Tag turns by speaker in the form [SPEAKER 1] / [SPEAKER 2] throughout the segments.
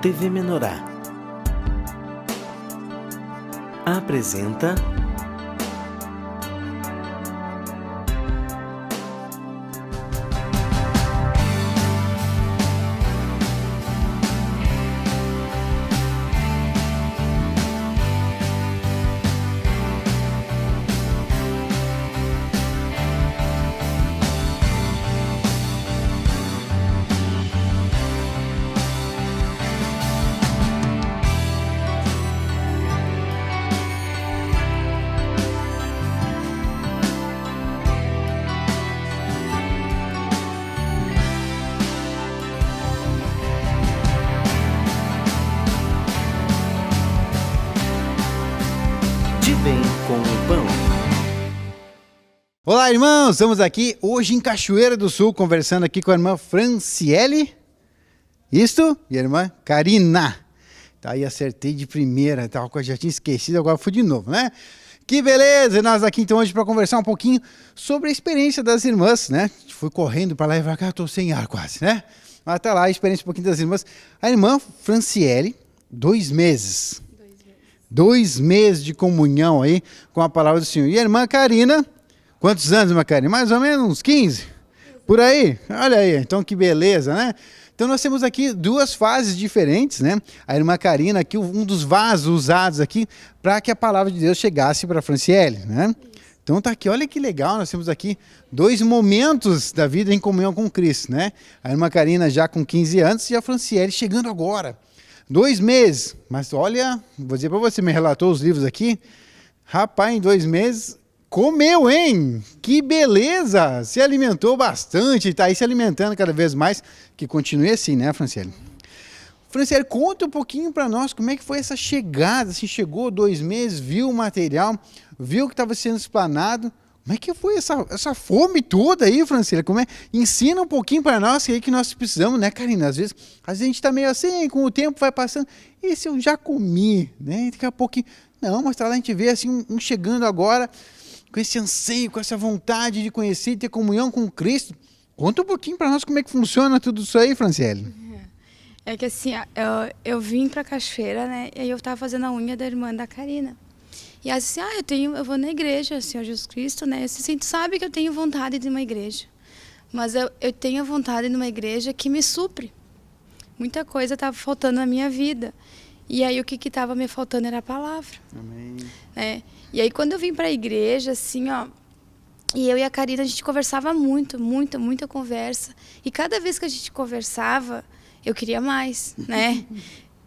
[SPEAKER 1] TV Menorá apresenta De Bem com o Pão.
[SPEAKER 2] Olá, irmãos! Estamos aqui hoje em Cachoeira do Sul, conversando aqui com a irmã Franciele. Isto? E a irmã Karina. Tá aí, acertei de primeira, já tinha esquecido, agora fui de novo, né? Que beleza! Nós aqui então hoje para conversar um pouquinho sobre a experiência das irmãs, né? Fui correndo para lá e para cá, estou sem ar quase, né? Mas tá lá a experiência um pouquinho das irmãs. A irmã Franciele, 2 meses. 2 meses de comunhão aí com a palavra do Senhor. E a irmã Karina, quantos anos, irmã Karina? Mais ou menos uns 15? Por aí? Olha aí, então que beleza, né? Então nós temos aqui 2 fases diferentes, né? A irmã Karina aqui, um dos vasos usados aqui para que a palavra de Deus chegasse para a Franciele, né? Então tá aqui, olha que legal, nós temos aqui 2 momentos da vida em comunhão com Cristo, né? A irmã Karina já com 15 anos e a Franciele chegando agora. 2 meses, mas olha, vou dizer para você, me relatou os livros aqui, rapaz, em 2 meses, comeu, hein? Que beleza! Se alimentou bastante, está aí se alimentando cada vez mais, que continue assim, né, Franciele? Franciele, conta um pouquinho para nós como é que foi essa chegada, assim, chegou 2 meses, viu o material, viu que estava sendo explanado. Como é que foi essa fome toda aí, Franciele? Ensina um pouquinho para nós aí que nós precisamos, né, Karina? Às vezes a gente está meio assim, com o tempo vai passando. E se eu já comi, né? Daqui a pouco, não, mas tá lá a gente vê assim, um chegando agora com esse anseio, com essa vontade de conhecer e ter comunhão com Cristo. Conta um pouquinho para nós como é que funciona tudo isso aí, Franciele.
[SPEAKER 3] É que assim, eu vim para Cachoeira, né? E aí eu estava fazendo a unha da irmã da Karina. E assim, eu vou na igreja, Senhor Jesus Cristo, né? Assim, tu sabe que eu tenho vontade de ir numa igreja. Mas eu tenho vontade de ir numa igreja que me supre. Muita coisa estava faltando na minha vida. E aí o que estava me faltando era a palavra.
[SPEAKER 2] Amém.
[SPEAKER 3] Né? E aí quando eu vim para a igreja, assim, ó, e eu e a Karina, a gente conversava muita conversa. E cada vez que a gente conversava, eu queria mais, né?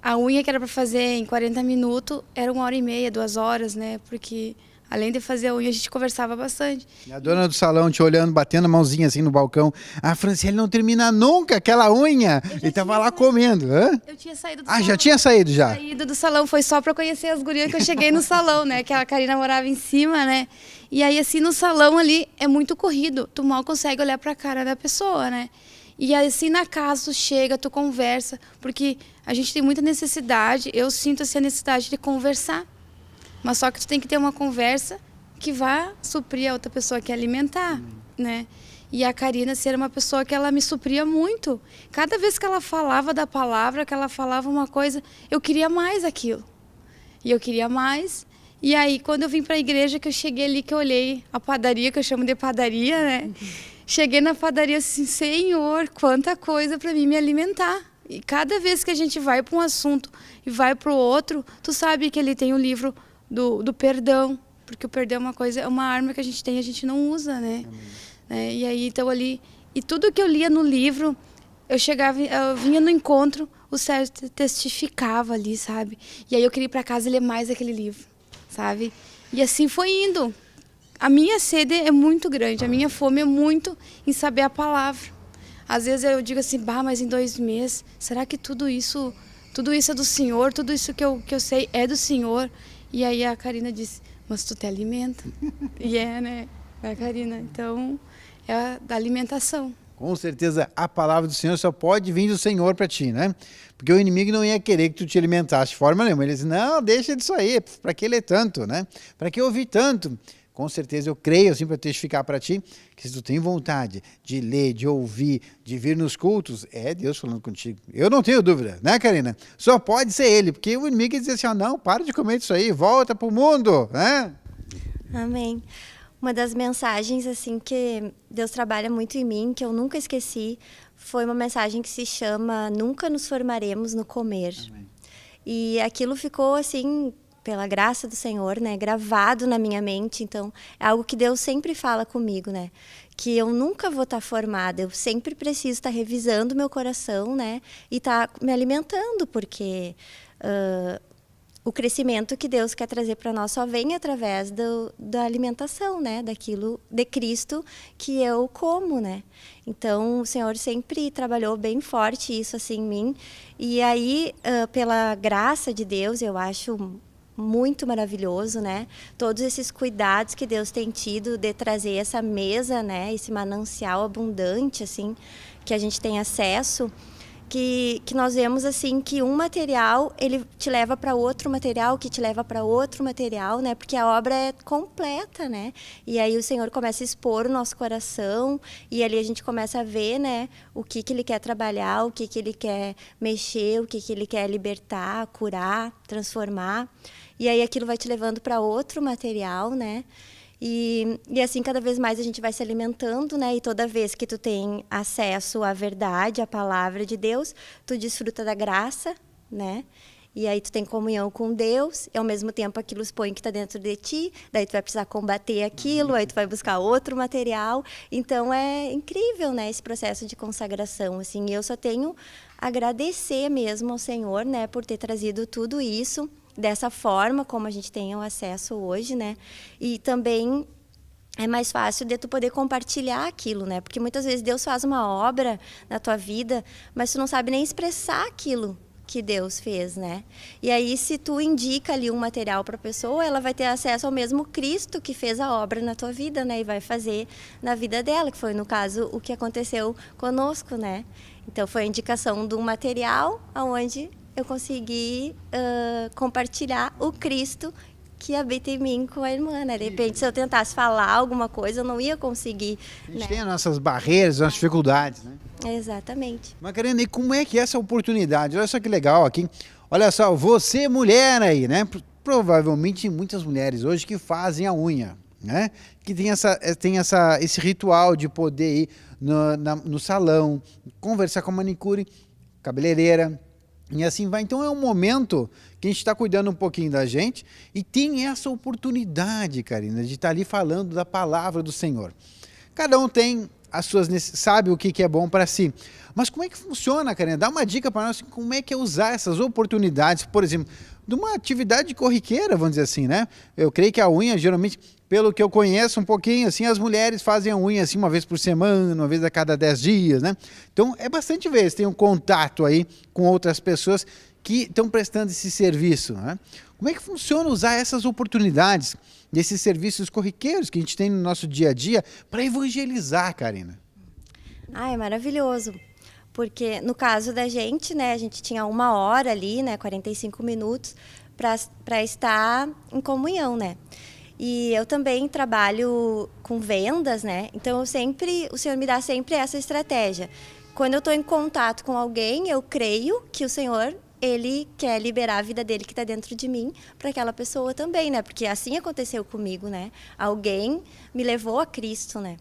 [SPEAKER 3] A unha que era para fazer em 40 minutos era 1h30, 2 horas, né? Porque além de fazer a unha, a gente conversava bastante.
[SPEAKER 2] E a dona do salão te olhando, batendo a mãozinha assim no balcão. A Franciele não termina nunca aquela unha. Ele tava lá comendo. Hã?
[SPEAKER 3] Eu tinha saído do salão.
[SPEAKER 2] Já tinha saído já?
[SPEAKER 3] Saído do salão, foi só para conhecer as gurias que eu cheguei no salão, né? Que a Karina morava em cima, né? E aí assim, no salão ali é muito corrido. Tu mal consegue olhar para a cara da pessoa, né? E assim na casa tu chega, tu conversa, porque a gente tem muita necessidade, eu sinto assim, a necessidade de conversar. Mas só que tu tem que ter uma conversa que vá suprir a outra pessoa, que é alimentar, né? E a Karina era uma pessoa que ela me supria muito. Cada vez que ela falava da palavra, que ela falava uma coisa, eu queria mais aquilo. E eu queria mais. E aí quando eu vim para a igreja, que eu cheguei ali, que eu olhei a padaria, que eu chamo de padaria, né? Cheguei na padaria assim, Senhor, quanta coisa para mim me alimentar. E cada vez que a gente vai para um assunto e vai para o outro, tu sabe que ele tem o livro do perdão, porque o perdão é uma coisa, é uma arma que a gente não usa, né? E aí, então ali, e tudo que eu lia no livro, eu vinha no encontro, o Sérgio testificava ali, sabe? E aí eu queria ir para casa e ler mais aquele livro, sabe? E assim foi indo. A minha sede é muito grande, a minha fome é muito em saber a palavra. Às vezes eu digo assim, mas em 2 meses, será que tudo isso é do Senhor? Tudo isso que eu sei é do Senhor? E aí a Karina disse, mas tu te alimenta. E né? É a Karina. Então, é da alimentação.
[SPEAKER 2] Com certeza a palavra do Senhor só pode vir do Senhor para ti, né? Porque o inimigo não ia querer que tu te alimentasse de forma nenhuma. Ele disse, não, deixa disso aí, para que ler tanto, né? Para que ouvir tanto? com certeza eu creio, assim, para testificar para ti, que se tu tem vontade de ler, de ouvir, de vir nos cultos, é Deus falando contigo. Eu não tenho dúvida, né, Karina? Só pode ser Ele, porque o inimigo diz assim, não, para de comer isso aí, volta pro mundo, né?
[SPEAKER 4] Amém. Uma das mensagens assim que Deus trabalha muito em mim, que eu nunca esqueci, foi uma mensagem que se chama Nunca nos formaremos no comer.
[SPEAKER 2] Amém.
[SPEAKER 4] E aquilo ficou assim, pela graça do Senhor, né, gravado na minha mente. Então, é algo que Deus sempre fala comigo, né? Que eu nunca vou estar formada, eu sempre preciso estar revisando meu coração, né? E estar me alimentando, porque o crescimento que Deus quer trazer para nós só vem através da alimentação, né? Daquilo de Cristo que eu como, né? Então, o Senhor sempre trabalhou bem forte isso assim em mim. E aí, pela graça de Deus, eu acho muito maravilhoso, né? Todos esses cuidados que Deus tem tido de trazer essa mesa, né? Esse manancial abundante, assim, que a gente tem acesso. Que nós vemos assim que um material ele te leva para outro material, que te leva para outro material, né? Porque a obra é completa, né? E aí o Senhor começa a expor o nosso coração e ali a gente começa a ver, né? O que Ele quer trabalhar, o que Ele quer mexer, o que Ele quer libertar, curar, transformar. E aí aquilo vai te levando para outro material, né? E assim, cada vez mais a gente vai se alimentando, né? E toda vez que tu tem acesso à verdade, à palavra de Deus, tu desfruta da graça, né? E aí tu tem comunhão com Deus, e ao mesmo tempo aquilo expõe que está dentro de ti, daí tu vai precisar combater aquilo, aí tu vai buscar outro material. Então é incrível, né? Esse processo de consagração, assim. E eu só tenho a agradecer mesmo ao Senhor, né? Por ter trazido tudo isso dessa forma, como a gente tem o acesso hoje, né? E também é mais fácil de tu poder compartilhar aquilo, né? Porque muitas vezes Deus faz uma obra na tua vida, mas tu não sabe nem expressar aquilo que Deus fez, né? E aí, se tu indica ali um material para a pessoa, ela vai ter acesso ao mesmo Cristo que fez a obra na tua vida, né? E vai fazer na vida dela, que foi, no caso, o que aconteceu conosco, né? Então, foi a indicação de um material onde eu consegui compartilhar o Cristo que habita em mim com a irmã, né? De repente, se eu tentasse falar alguma coisa, eu não ia conseguir.
[SPEAKER 2] A gente
[SPEAKER 4] né?
[SPEAKER 2] tem as nossas barreiras, as nossas dificuldades, né?
[SPEAKER 4] Exatamente.
[SPEAKER 2] Mas, Karina, e como é que é essa oportunidade? Olha só que legal aqui. Olha só, você mulher aí, né? Provavelmente muitas mulheres hoje que fazem a unha, né? Que tem esse ritual de poder ir no salão, conversar com a manicure, cabeleireira, e assim vai. Então é um momento que a gente está cuidando um pouquinho da gente e tem essa oportunidade, Karina, de estar ali falando da palavra do Senhor. Cada um tem as suas sabe o que é bom para si. Mas como é que funciona, Karina? Dá uma dica para nós, como é que é usar essas oportunidades, por exemplo, de uma atividade corriqueira, vamos dizer assim, né? Eu creio que a unha, geralmente, pelo que eu conheço um pouquinho, assim, as mulheres fazem a unha assim uma vez por semana, uma vez a cada 10 dias, né? Então, é bastante vezes, tem um contato aí com outras pessoas que estão prestando esse serviço, né? Como é que funciona usar essas oportunidades, desses serviços corriqueiros que a gente tem no nosso dia a dia para evangelizar, Karina?
[SPEAKER 4] Ah, é maravilhoso. Porque no caso da gente, né, a gente tinha 1 hora ali, né, 45 minutos para estar em comunhão, né? E eu também trabalho com vendas, né? Então o Senhor me dá sempre essa estratégia. Quando eu estou em contato com alguém, eu creio que o Senhor Ele quer liberar a vida dele que está dentro de mim para aquela pessoa também, né? Porque assim aconteceu comigo, né? Alguém me levou a Cristo, né?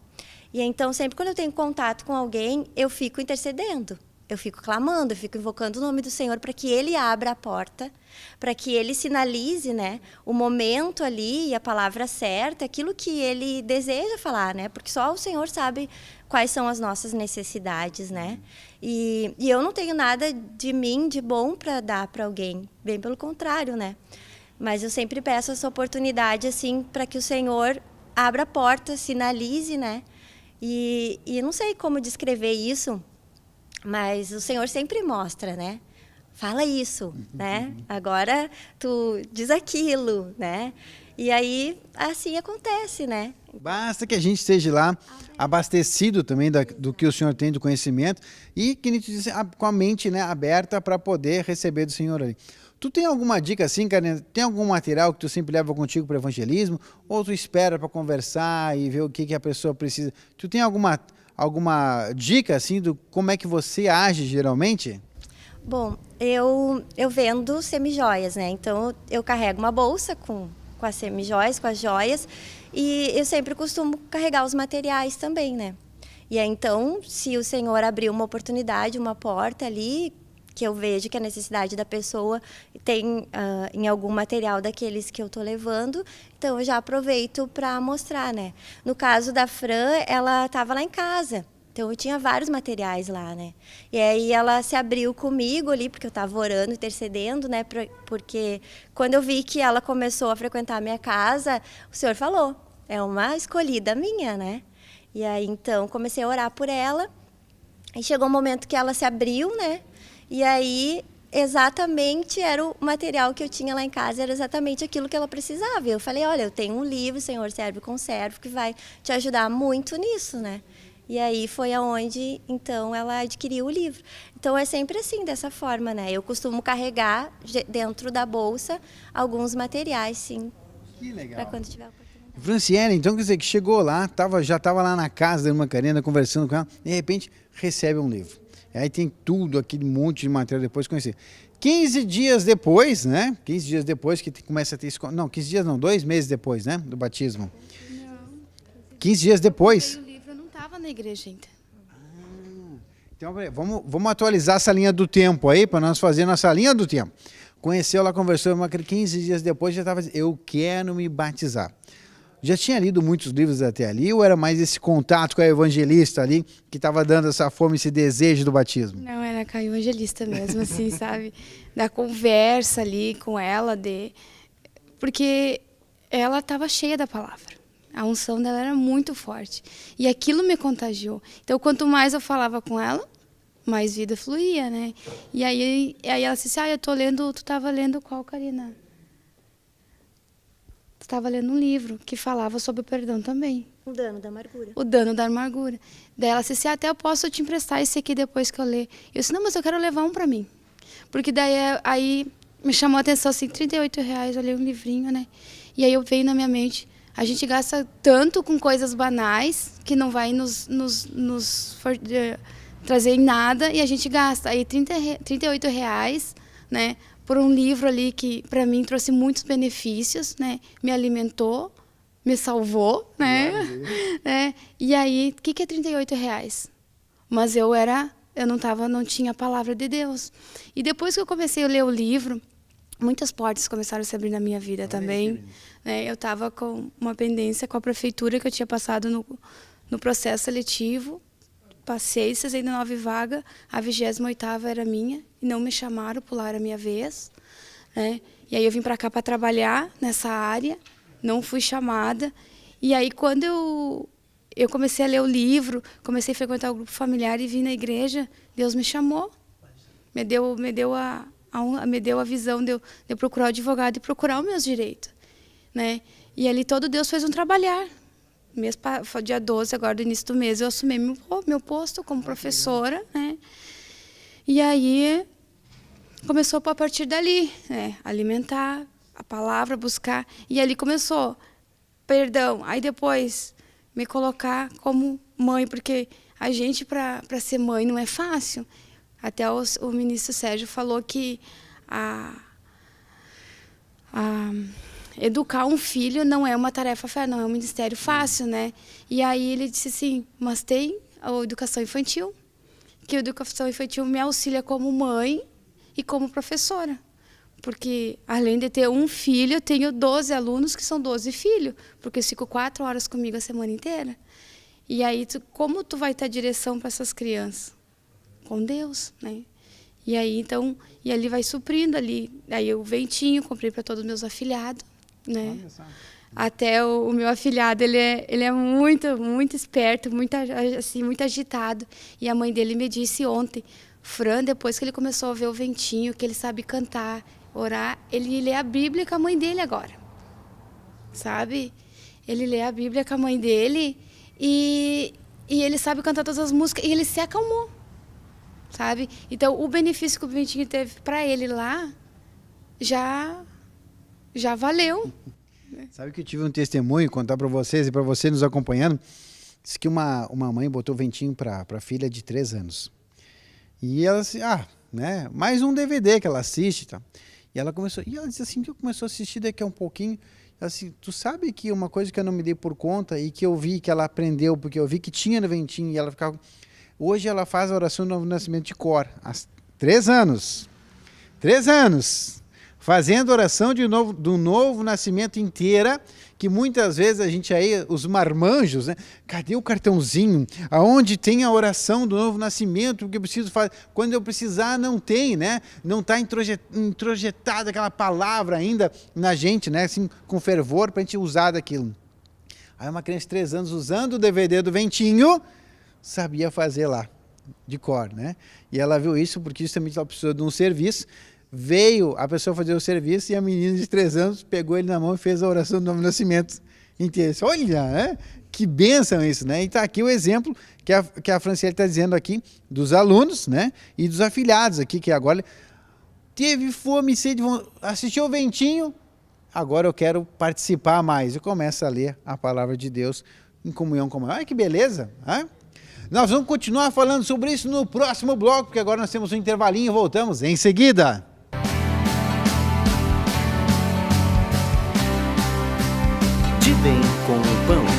[SPEAKER 4] E então, sempre quando eu tenho contato com alguém, eu fico intercedendo, eu fico clamando, eu fico invocando o nome do Senhor para que Ele abra a porta, para que Ele sinalize, né, o momento ali e a palavra certa, aquilo que Ele deseja falar, né? Porque só o Senhor sabe quais são as nossas necessidades, né? E eu não tenho nada de mim de bom para dar para alguém, bem pelo contrário, né? Mas eu sempre peço essa oportunidade, assim, para que o Senhor abra a porta, sinalize, né? E eu não sei como descrever isso, mas o Senhor sempre mostra, né? Fala isso, né? Agora tu diz aquilo, né? E aí, assim acontece, né?
[SPEAKER 2] Basta que a gente esteja lá abastecido também do que o Senhor tem de conhecimento e que a gente diz, com a mente, né, aberta para poder receber do Senhor ali. Tu tem alguma dica assim, Karina? Tem algum material que tu sempre leva contigo para evangelismo? Ou tu espera para conversar e ver o que a pessoa precisa? Tu tem alguma dica assim do como é que você age geralmente?
[SPEAKER 4] Bom, eu vendo semijoias, né? Então eu carrego uma bolsa com as semijoias, com as joias, e eu sempre costumo carregar os materiais também, né? E aí, então, se o Senhor abrir uma oportunidade, uma porta ali, que eu vejo que a necessidade da pessoa tem em algum material daqueles que eu estou levando, então eu já aproveito para mostrar, né? No caso da Fran, ela estava lá em casa. Então, eu tinha vários materiais lá, né? E aí, ela se abriu comigo ali, porque eu estava orando, intercedendo, né? Porque quando eu vi que ela começou a frequentar a minha casa, o Senhor falou, é uma escolhida minha, né? E aí, então, comecei a orar por ela. E chegou um momento que ela se abriu, né? E aí, exatamente era o material que eu tinha lá em casa, era exatamente aquilo que ela precisava. E eu falei, olha, eu tenho um livro, Senhor Servo e Conservo, que vai te ajudar muito nisso, né? E aí foi aonde, então, ela adquiriu o livro. Então, é sempre assim, dessa forma, né? Eu costumo carregar dentro da bolsa alguns materiais, sim.
[SPEAKER 2] Que legal.
[SPEAKER 4] Para quando tiver oportunidade.
[SPEAKER 2] Franciele, então quer dizer que chegou lá, já estava lá na casa da irmã Karina, conversando com ela, de repente recebe um livro. E aí tem tudo, aquele monte de material depois de conhecer. 15 dias depois, né? 15 dias depois que começa a ter... Não, 15 dias não, 2 meses depois, né? Do batismo.
[SPEAKER 3] Não.
[SPEAKER 2] 15 dias depois.
[SPEAKER 3] Estava na igreja ainda.
[SPEAKER 2] Então, vamos atualizar essa linha do tempo aí, para nós fazer nossa linha do tempo. Conheceu lá, conversou, 15 dias depois já estava dizendo, eu quero me batizar. Já tinha lido muitos livros até ali, ou era mais esse contato com a evangelista ali, que estava dando essa fome, esse desejo do batismo?
[SPEAKER 3] Não, era com a evangelista mesmo, assim, sabe? Da conversa ali com ela, porque ela estava cheia da palavra. A unção dela era muito forte. E aquilo me contagiou. Então, quanto mais eu falava com ela, mais vida fluía, né? E aí ela disse, eu tô lendo... Tu estava lendo qual, Karina? Tu estava lendo um livro que falava sobre o perdão também.
[SPEAKER 4] O dano da amargura.
[SPEAKER 3] O dano da amargura. Daí ela disse, até eu posso te emprestar esse aqui depois que eu ler. Eu disse, não, mas eu quero levar um para mim. Porque daí aí me chamou a atenção, assim, R$38, eu olhei um livrinho, né? E aí eu veio na minha mente... A gente gasta tanto com coisas banais que não vai nos trazer em nada e a gente gasta aí R$38, né, por um livro ali que para mim trouxe muitos benefícios, né, me alimentou, me salvou, né, e aí o que é R$38? Mas eu não tinha a palavra de Deus. E depois que eu comecei a ler o livro, muitas portas começaram a se abrir na minha vida também. Eu estava com uma pendência com a prefeitura que eu tinha passado no processo seletivo. Passei 69 vagas, a 28ª era minha, e não me chamaram, pularam a minha vez. Né? E aí eu vim para cá para trabalhar nessa área, não fui chamada. E aí quando eu comecei a ler o livro, comecei a frequentar o grupo familiar e vim na igreja, Deus me chamou, me deu a visão de eu procurar o advogado e procurar os meus direitos. Né? E ali todo Deus fez um trabalhar. Dia 12, agora do início do mês, eu assumi meu posto como professora. Né? E aí começou a partir dali, né? Alimentar, a palavra, buscar. E ali começou, perdão. Aí depois me colocar como mãe, porque a gente, para ser mãe, não é fácil. Até o ministro Sérgio falou que educar um filho não é uma tarefa fácil, não é um ministério fácil, né? E aí ele disse assim, mas tem a educação infantil, que a educação infantil me auxilia como mãe e como professora. Porque, além de ter um filho, eu tenho 12 alunos que são 12 filhos, porque eu fico 4 horas comigo a semana inteira. E aí, como tu vai ter direção para essas crianças? Com Deus, né? E aí, então, e ali vai suprindo ali. Aí o ventinho, comprei para todos os meus afilhados, né? Até o meu afilhado, ele é muito, muito esperto, muito agitado. E a mãe dele me disse ontem, Fran, depois que ele começou a ver o ventinho, que ele sabe cantar, orar, ele lê a Bíblia com a mãe dele agora. sabe? Ele lê a Bíblia com a mãe dele e ele sabe cantar todas as músicas e ele se acalmou, sabe? Então, o benefício que o Ventinho teve para ele lá já valeu.
[SPEAKER 2] Sabe que eu tive um testemunho, contar para vocês e para você nos acompanhando. Diz que uma mãe botou o Ventinho para a filha de 3 anos. E ela assim, né, mais um DVD que ela assiste, tá? E ela disse assim, que começou a assistir daqui a um pouquinho, ela assim, tu sabe que uma coisa que eu não me dei por conta e que eu vi que ela aprendeu, porque eu vi que tinha no Ventinho e ela ficava... Hoje ela faz a oração do Novo Nascimento de cor, há 3 anos. 3 anos! Fazendo oração do novo nascimento inteira, que muitas vezes a gente aí, os marmanjos, né? Cadê o cartãozinho? Aonde tem a oração do novo nascimento? O que eu preciso fazer? Quando eu precisar, não tem, né? Não está introjetada aquela palavra ainda na gente, né? Assim, com fervor para a gente usar daquilo. Aí uma criança de 3 anos usando o DVD do Ventinho, sabia fazer lá, de cor, né? E ela viu isso porque justamente ela precisou de um serviço. Veio a pessoa fazer o serviço e a menina de 3 anos pegou ele na mão e fez a oração do novo nascimento inteiro. Olha, né? Que bênção isso, né? E está aqui o exemplo que a Franciele está dizendo aqui dos alunos, né? E dos afilhados aqui, que agora teve fome e sede, assistiu o Ventinho, agora eu quero participar mais. E começa a ler a palavra de Deus em comunhão com a mãe. Olha que beleza, né? Nós vamos continuar falando sobre isso no próximo bloco, porque agora nós temos um intervalinho e voltamos em seguida.
[SPEAKER 1] De Bem com o Pão.